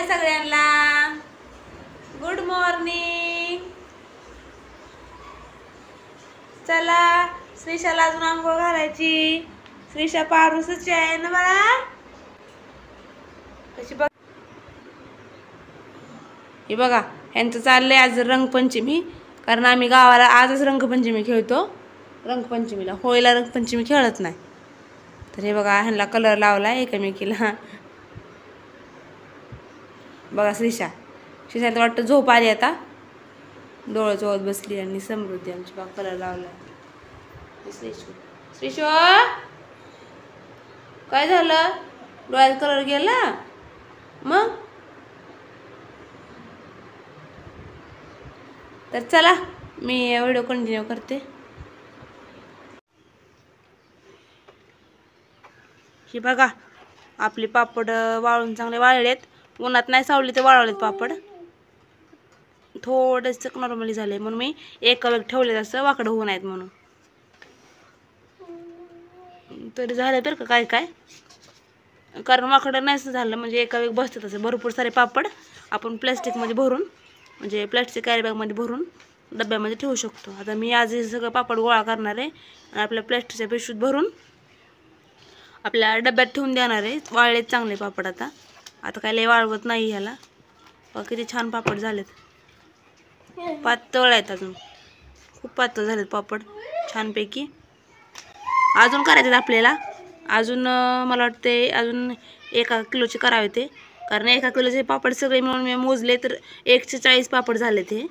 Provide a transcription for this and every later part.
हाय सगळ्यांना, good morning. चला श्रीशाला अजून आंघोळ घालायची। श्रीशा पारूसची आहे ना बाळा। कशी बघ, हे बघा यांचं चाललंय आज रंगपंचमी, कारण आम्ही गावाला आजच रंगपंचमी खेळतो। रंगपंचमीला, होळीला रंगपंचमी खेळत नाही। तर हे बघा ह्यांना कलर लावला एकमेकीला। बघा श्रीशा तर वाटतं झोप आली आता, डोळे चोळत बसली। आणि समृद्धी आमची बघा कलर लावला। श्रीशो काय झालं, डोळ्यात कलर गेला मग? तर चला मी व्हिडिओ कंटिन्यू करते। हे बघा आपले पापड वाळून चांगले वाळलेत, उन्हात नाही सावली ते वाळवलेत पापड। थोडंसं नॉर्मली झाले म्हणून मी एका वेळ ठेवले, असं वाकडं होऊ नयेत म्हणून। तरी झालं तर काय काय, कारण वाकडं नाही झालं म्हणजे एका वेळ बसतात असे भरपूर सारे पापड आपण प्लॅस्टिकमध्ये भरून, म्हणजे प्लॅस्टिक कॅरी बॅगमध्ये भरून डब्यामध्ये ठेवू शकतो। आता मी आज हे सगळं पापड गोळा करणार आहे आणि आपल्या प्लॅस्टिकच्या पिशवीत भरून आपल्या डब्यात ठेवून देणार आहे। वाळलेत चांगले पापड आता, आता काय लय वाळवत नाही ह्याला। किती छान पापड झालेत, पातळ आहेत अजून, खूप पातळ झालेत पापड छानपैकी। अजून करायचे आपल्याला, अजून मला वाटते अजून 1 किलोचे करावे ते, कारण 1 किलोचे पापड सगळे मिळून मी मोजले तर 140 पापड झाले ते।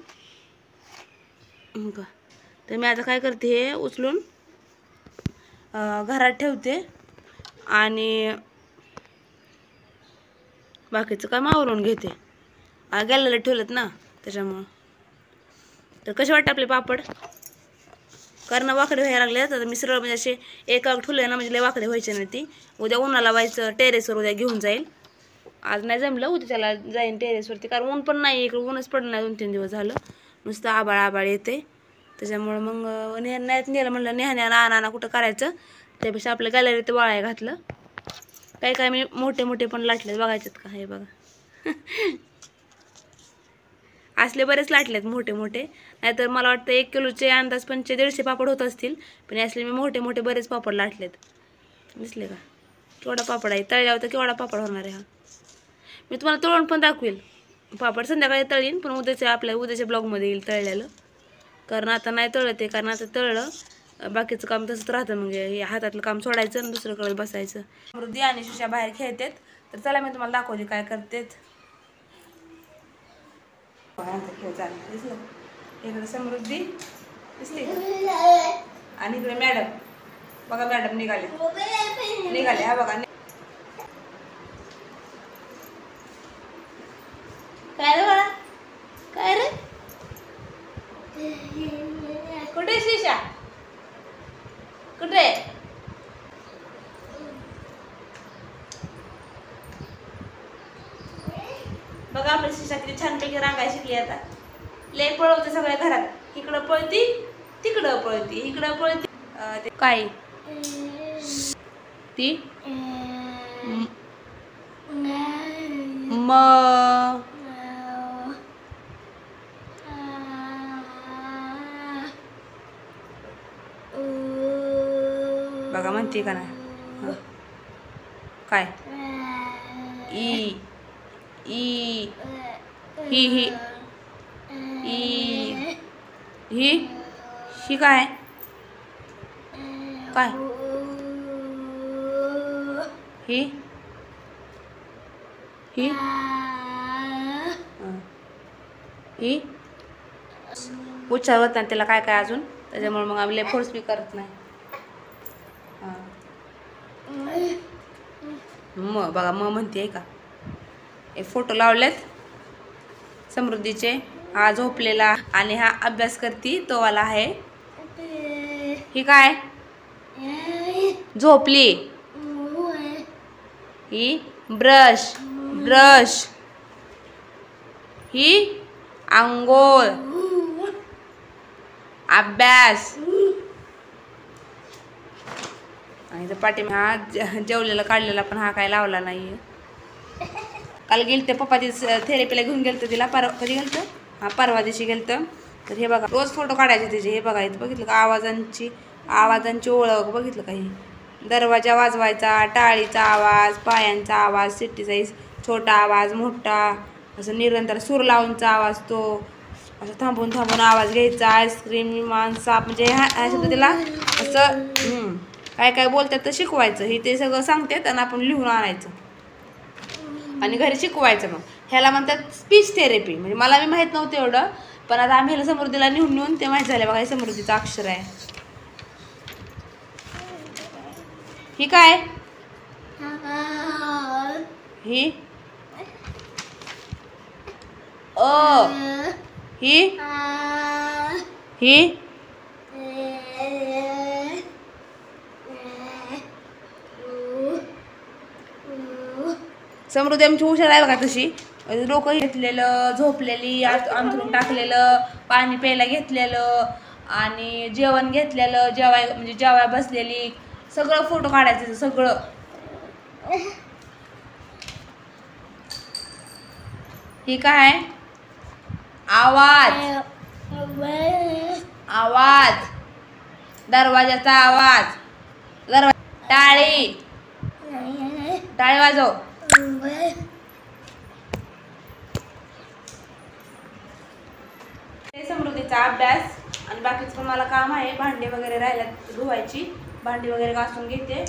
तर मी आता काय करते, हे उचलून घरात ठेवते आणि बाकीचं काम आवरून घेते। गॅलरीला ठेवलेत ना त्याच्यामुळं। तर कसे वाटते आपले पापड, कारण वाकडे व्हायला लागले। तर मी सरळ म्हणजे असे एकावर ठेवले ना म्हणजे लय वाकडे व्हायचे नाही। ती उद्या उन्हाला व्हायचं, टेरेसवर उद्या घेऊन जाईल। आज नाही जमलं, उद्या त्याला जाईन टेरेसवरती, कारण ऊन पण नाही इकडे, ऊनच पडलं नाही 2-3 दिवस झालं, नुसतं आबाळ आबाळ येते। त्याच्यामुळं मग नाही नेलं म्हणलं, नेहण्याला आणा कुठं करायचं, त्यापेक्षा आपल्या गॅलरीत वाळाय घातलं। काही काय मी मोठे मोठे पण लाटलेत, बघायचेत का, हे बघा असले बरेच लाटलेत मोठे मोठे। नाहीतर मला वाटतं 1 किलोचे अंदाज 150 पापड होत असतील, पण असले मी मोठे मोठे बरेच पापड लाटलेत। दिसले का केवढा पापड आहे, तळल्यावर तर केवढा पापड होणार आहे हा। मी तुम्हाला तळून पण दाखवेल पापड, संध्याकाळी तळीन, पण उद्याच्या ब्लॉगमध्ये येईल तळलेलं, कारण आता नाही तळत आहे। कारण आता तळलं बाकीचं काम तसंच राहतं, म्हणजे हे हातातलं काम सोडायचं आणि दुसरं बसायचं। समृद्धी आणि श्रीशा बाहेर खेळतात, तर चला मी तुम्हाला दाखवते काय करतेत। खेळ चालू दिसलं, इकडे समृद्धी दिसते आणि इकडे मॅडम बघा, मॅडम निघाले हा बघा। काय रे बाळा, काय रे, कुठे श्रीशा, कुठे? बघा आपली श्रीशा किती छानपैकी रांगाय शिकली आता। लय पळवते सगळ्या घरात, इकडं पळती तिकडं पळती, इकडं पळती। ते काय ती बघा म्हणते का नाही, काय ई ई ही ही ई ही काय काय ही ही ही उच्चार होत नाही त्याला काय काय अजून, त्याच्यामुळे मग आम्ही फोर्स बी करत नाही। मग बघा मग म्हणते का, हे फोटो लावलेत समृद्धीचे, हा झोपलेला आणि हा अभ्यास करती तो वाला आहे। ही काय झोपली, ही ब्रश ब्रश, ही अंघोळ अभ्यास, आणि पाठी हा जेवलेला काढलेला पण हा काय लावला नाहीये। काल गेलते पप्पाची थेरपीला घेऊन गेलतं तिला. कधी गेलतं? हां, परवा दिवशी गेलतं. तर हे बघा, रोज फोटो काढायचे तिचे. हे बघा इथं बघितलं का आवाजांची ओळख बघितलं का? ही दरवाजा वाजवायचा, टाळीचा आवाज, पायांचा आवाज, शिट्टीचा छोटा आवाज, मोठा, असं निरंतर सूर लावूनचा आवाज, तो असं थांबून थांबून आवाज घ्यायचा. आईस्क्रीम, विमान, साप, म्हणजे ह्या शब्द तिला असं काय काय बोलतात तर शिकवायचं. हे ते सगळं सांगतात आणि आपण लिहून आणायचं आणि घरी शिकवायचं. मग ह्याला म्हणतात स्पीच थेरपी. म्हणजे मला बी माहीत नव्हतं एवढं, पण आता आम्ही ह्याला समृद्धीला नेऊन ते माहीत झालं. बघा हे समृद्धीचं अक्षर आहे. ही काय? ही ही ही समृद्धी आमची हुशार आहे बघा तशी. डोकं घेतलेलं, झोपलेली, अंथरून टाकलेलं, पाणी प्यायला घेतलेलं आणि जेवण घेतलेलं, जेवाय बसलेली, सगळं फोटो काढायचं सगळं. ही काय? आवाज, आवाज, दरवाजाचा आवाज, टाळी, टाळी वाजव. समृद्धीचा अभ्यास आणि बाकीचं पण मला काम आहे. भांडे वगैरे राहिल्यात धुवायची, भांडी वगैरे घासून घेते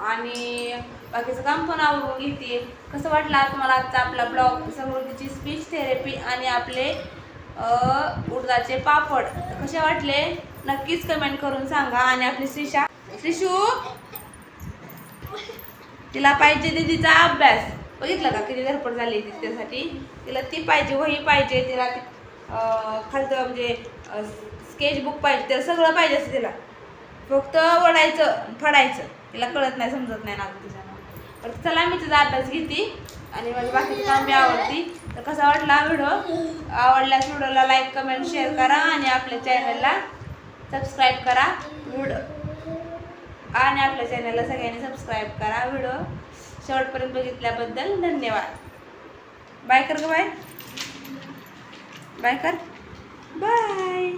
आणि बाकीचं काम पण आवरून घेते. कसं वाटलं तुम्हाला आजचा आपला ब्लॉग? समृद्धीची स्पीच थेरपी आणि आपले उडदाचे पापड कसे वाटले नक्कीच कमेंट करून सांगा. आणि आपली श्रीशू तिला पाहिजे दीदीचा अभ्यास. बघितलं का किती धडपड झाली त्यासाठी? तिला ती पाहिजे, वही पाहिजे, तिला खालतं म्हणजे स्केचबुक पाहिजे, त्याला सगळं पाहिजे असतं तिला. फक्त ओढायचं फाडायचं तिला कळत नाही, समजत नाही ना तिच्यानं. तर चला मी तिचा अभ्यास घेते आणि माझी बाकीची काम बी आवडती. तर कसा वाटला व्हिडिओ? आवडल्यास व्हिडिओला लाईक, कमेंट, शेअर करा आणि आपल्या चॅनलला सबस्क्राईब करा. आणि आपल्या चॅनलला सगळ्यांनी सबस्क्राईब करा. व्हिडिओ शेवटपर्यंत बघितल्याबद्दल धन्यवाद. बाय कर ग, बाय बाय कर, बाय.